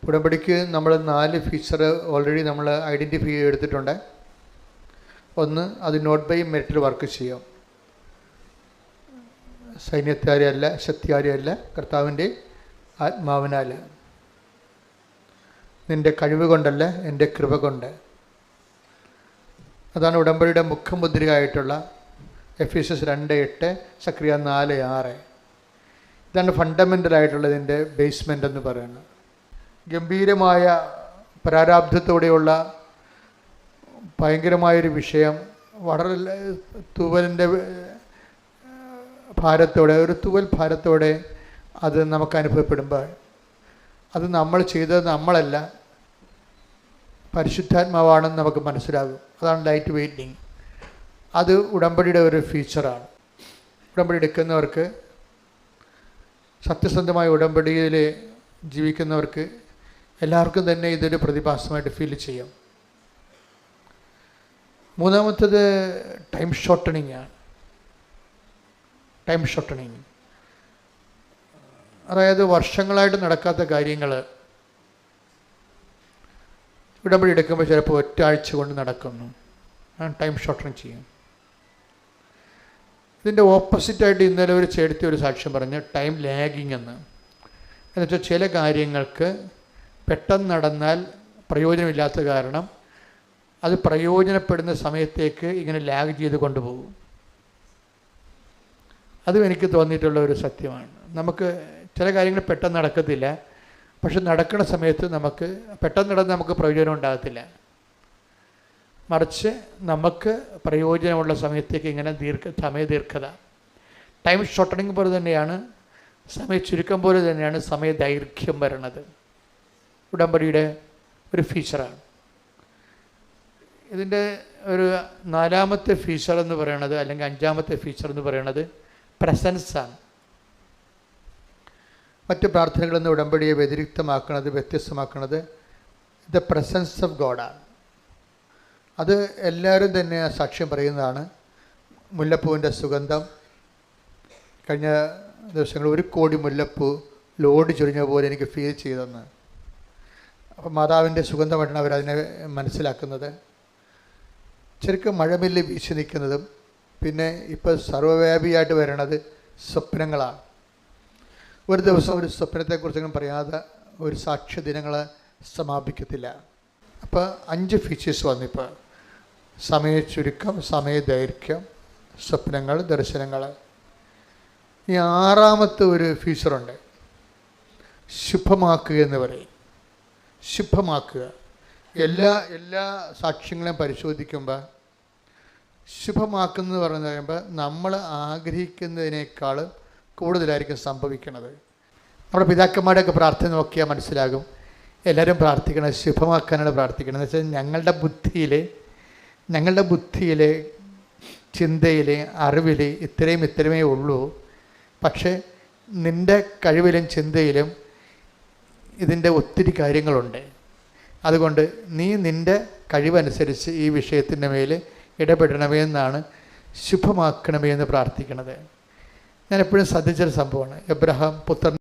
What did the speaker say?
ഉടമ്പടിക്ക് നമ്മൾ 4 feature already നമ്മൾ identify ചെയ്തെടുത്തിട്ടുണ്ട്. ഒന്ന്, അത് നോട്ട് ബൈ മെറിറ്റിൽ വർക്ക് ചെയ്യാം. സൈന്യത്താരെയല്ല, ശക്തിയാരെയല്ല, കർത്താവിൻ്റെ ആത്മാവിനാൽ. നിൻ്റെ കഴിവ് കൊണ്ടല്ല, എൻ്റെ കൃപ കൊണ്ട്. അതാണ് ഉടമ്പടിയുടെ മുഖമുദ്രയായിട്ടുള്ള എഫേസ്യസ് 2:8, സക്രിയ 4:6. ഇതാണ് ഫണ്ടമെൻ്റലായിട്ടുള്ളതിൻ്റെ ബേസ്മെൻ്റ് എന്ന് പറയുന്നത്. ഗംഭീരമായ പ്രാരാബ്ധത്തോടെയുള്ള ഭയങ്കരമായൊരു വിഷയം വളരെ തൂവലിൻ്റെ ഭാരത്തോടെ, ഒരു തൂവൽ ഭാരത്തോടെ അത് നമുക്ക് അനുഭവപ്പെടുമ്പോൾ അത് നമ്മൾ ചെയ്തത് നമ്മളല്ല, പരിശുദ്ധാത്മാവാണെന്ന് നമുക്ക് മനസ്സിലാകും. അതാണ് ലൈറ്റ് വെയ്റ്റിങ്. അത് ഉടമ്പടിയുടെ ഒരു ഫീച്ചറാണ്. ഉടമ്പടി എടുക്കുന്നവർക്ക്, സത്യസന്ധമായ ഉടമ്പടിയിൽ ജീവിക്കുന്നവർക്ക് എല്ലാവർക്കും തന്നെ ഇതൊരു പ്രതിഭാസമായിട്ട് ഫീൽ ചെയ്യാം. മൂന്നാമത്തേത് ടൈം ഷോർട്ടണിങ് ആണ്. ടൈം ഷോർട്ടണിങ് അതായത് വർഷങ്ങളായിട്ട് നടക്കാത്ത കാര്യങ്ങൾ ഉടമ്പടി എടുക്കുമ്പോൾ ചിലപ്പോൾ ഒറ്റാഴ്ച കൊണ്ട് നടക്കുന്നു. ടൈം ഷോർട്ടണിങ് ചെയ്യും. ഇതിൻ്റെ ഓപ്പോസിറ്റായിട്ട് ഇന്നലെ ഒരു ചേർത്തി ഒരു സാക്ഷ്യം പറഞ്ഞ് ടൈം ലാഗിങ് എന്നുവെച്ചാൽ ചില കാര്യങ്ങൾക്ക് പെട്ടെന്ന് നടന്നാൽ പ്രയോജനമില്ലാത്ത കാരണം അത് പ്രയോജനപ്പെടുന്ന സമയത്തേക്ക് ഇങ്ങനെ ലാഗ് ചെയ്ത് കൊണ്ടുപോകും. അതും എനിക്ക് തോന്നിയിട്ടുള്ള ഒരു സത്യമാണ്. നമുക്ക് ചില കാര്യങ്ങൾ പെട്ടെന്ന് നടക്കത്തില്ല, പക്ഷെ നടക്കുന്ന സമയത്ത് നമുക്ക് പെട്ടെന്ന് നടന്ന് നമുക്ക് പ്രയോജനം ഉണ്ടാകത്തില്ല. മറിച്ച് നമുക്ക് പ്രയോജനമുള്ള സമയത്തേക്ക് ഇങ്ങനെ സമയദീർഘത, ടൈം ഷോർട്ടണിങ് പോലെ തന്നെയാണ്, സമയ ചുരുക്കം പോലെ തന്നെയാണ് സമയദൈർഘ്യം വരണത്. ഉടമ്പടിയുടെ ഒരു ഫീച്ചറാണ്. ഇതിൻ്റെ ഒരു 4ാമത്തെ ഫീച്ചർ എന്ന് പറയുന്നത്, അല്ലെങ്കിൽ 5ാമത്തെ ഫീച്ചർ എന്ന് പറയുന്നത് പ്രസൻസാണ്. മറ്റ് പ്രാർത്ഥനകളിൽ നിന്ന് ഉടമ്പടിയെ വ്യതിരിക്തമാക്കുന്നത്, വ്യത്യസ്തമാക്കുന്നത് ദ പ്രസൻസ് ഓഫ് ഗോഡാണ്. അത് എല്ലാവരും തന്നെ സാക്ഷ്യം പറയുന്നതാണ്. മുല്ലപ്പൂവിൻ്റെ സുഗന്ധം, കഴിഞ്ഞ ദിവസങ്ങൾ 1 കോടി മുല്ലപ്പൂ ലോഡ് ചൊരിഞ്ഞ പോലെ എനിക്ക് ഫീൽ ചെയ്തെന്ന്. അപ്പം മാതാവിൻ്റെ സുഗന്ധമായിട്ടാണ് അവരതിനെ മനസ്സിലാക്കുന്നത്. ശരിക്കും മഴമില്ല് വീശി നിൽക്കുന്നതും പിന്നെ ഇപ്പോൾ സർവ്വവ്യാപിയായിട്ട് വരണത് സ്വപ്നങ്ങളാണ്. ഒരു ദിവസം ഒരു സ്വപ്നത്തെക്കുറിച്ചൊന്നും പറയാതെ ഒരു സാക്ഷ്യ ദിനങ്ങൾ സമാപിക്കത്തില്ല. അപ്പോൾ 5 ഫീച്ചേഴ്സ് വന്നിപ്പോൾ: സമയ ചുരുക്കം, സമയദൈർഘ്യം, സ്വപ്നങ്ങൾ, ദർശനങ്ങൾ. ഈ 6ാമത്തെ ഒരു ഫീച്ചറുണ്ട്, ശുഭമാക്കുക എന്ന് പറയും. ശുഭമാക്കുക. എല്ലാ സാക്ഷ്യങ്ങളെയും പരിശോധിക്കുമ്പോൾ ശുഭമാക്കുന്നത് പറഞ്ഞു കഴിയുമ്പോൾ നമ്മൾ ആഗ്രഹിക്കുന്നതിനേക്കാൾ കൂടുതലായിരിക്കും സംഭവിക്കുന്നത്. നമ്മുടെ പിതാക്കന്മാരുടെയൊക്കെ പ്രാർത്ഥന നോക്കിയാൽ മനസ്സിലാകും. എല്ലാവരും പ്രാർത്ഥിക്കണം, ശുഭമാക്കാനാണ് പ്രാർത്ഥിക്കണം. എന്ന് വെച്ചാൽ ഞങ്ങളുടെ ബുദ്ധിയിൽ ചിന്തയിൽ അറിവിൽ ഇത്രയുമേ ഉള്ളൂ. പക്ഷേ നിൻ്റെ കഴിവിലും ചിന്തയിലും ഇതിൻ്റെ ഒത്തിരി കാര്യങ്ങളുണ്ട്. അതുകൊണ്ട് നീ നിൻ്റെ കഴിവനുസരിച്ച് ഈ വിഷയത്തിൻ്റെ മേൽ ഇടപെടണമേ എന്നാണ് ശുഭമാക്കണമേ എന്ന് പ്രാർത്ഥിക്കണത്. ഞാൻ എപ്പോഴും ശ്രദ്ധിച്ചൊരു സംഭവമാണ്. എബ്രഹാം പുത്രൻ